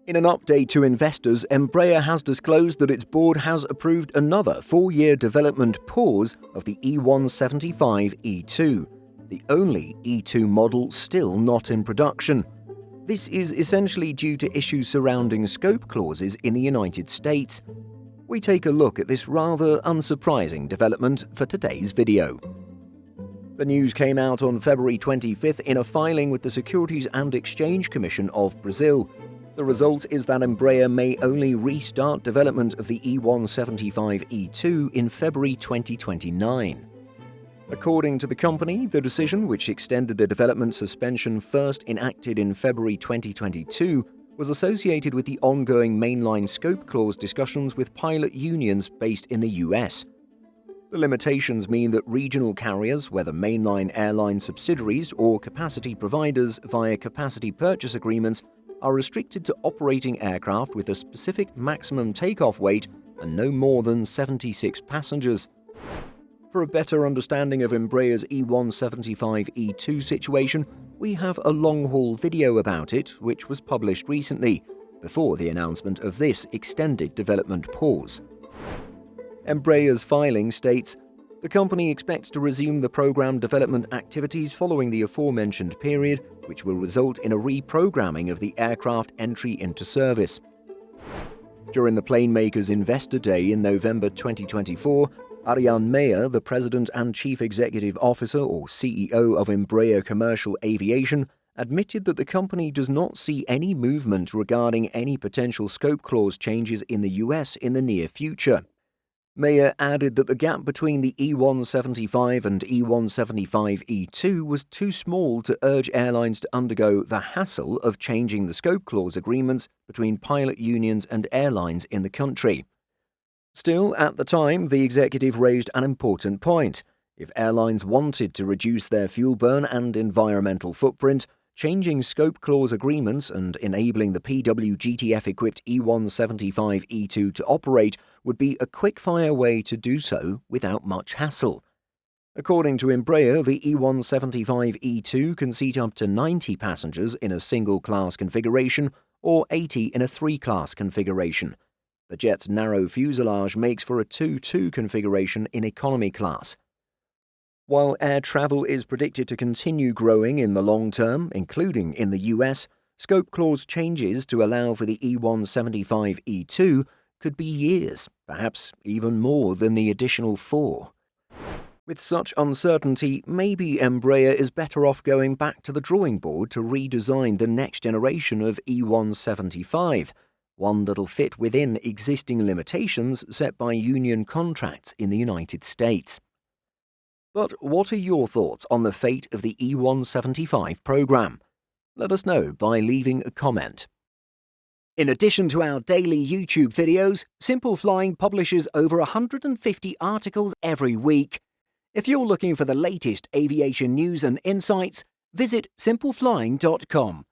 In an update to investors, Embraer has disclosed that its board has approved another 4-year development pause of the E175-E2, the only E2 model still not in production. This is essentially due to issues surrounding scope clauses in the United States. We take a look at this rather unsurprising development for today's video. The news came out on February 25th in a filing with the Securities and Exchange Commission of Brazil. The result is that Embraer may only restart development of the E175-E2 in February 2029. According to the company, the decision, which extended the development suspension first enacted in February 2022, was associated with the ongoing mainline scope clause discussions with pilot unions based in the US. The limitations mean that regional carriers, whether mainline airline subsidiaries or capacity providers via capacity purchase agreements, are restricted to operating aircraft with a specific maximum takeoff weight and no more than 76 passengers. For a better understanding of Embraer's E175-E2 situation, we have a long-haul video about it, which was published recently, before the announcement of this extended development pause. Embraer's filing states, "The company expects to resume the program development activities following the aforementioned period, which will result in a reprogramming of the aircraft entry into service." During the Planemaker's Investor Day in November 2024, Ariane Meyer, the President and Chief Executive Officer or CEO of Embraer Commercial Aviation, admitted that the company does not see any movement regarding any potential scope clause changes in the US in the near future. Meyer added that the gap between the E175 and E175-E2 was too small to urge airlines to undergo the hassle of changing the scope clause agreements between pilot unions and airlines in the country. Still, at the time, the executive raised an important point. If airlines wanted to reduce their fuel burn and environmental footprint, changing scope clause agreements and enabling the PW-GTF-equipped E175-E2 to operate would be a quick-fire way to do so without much hassle. According to Embraer, the E175-E2 can seat up to 90 passengers in a single-class configuration or 80 in a three-class configuration. The jet's narrow fuselage makes for a 2-2 configuration in economy class. While air travel is predicted to continue growing in the long term, including in the US, scope clause changes to allow for the E175-E2 could be years, perhaps even more than the additional 4. With such uncertainty, maybe Embraer is better off going back to the drawing board to redesign the next generation of E175, one that'll fit within existing limitations set by union contracts in the United States. But what are your thoughts on the fate of the E175 program? Let us know by leaving a comment. In addition to our daily YouTube videos, Simple Flying publishes over 150 articles every week. If you're looking for the latest aviation news and insights, visit simpleflying.com.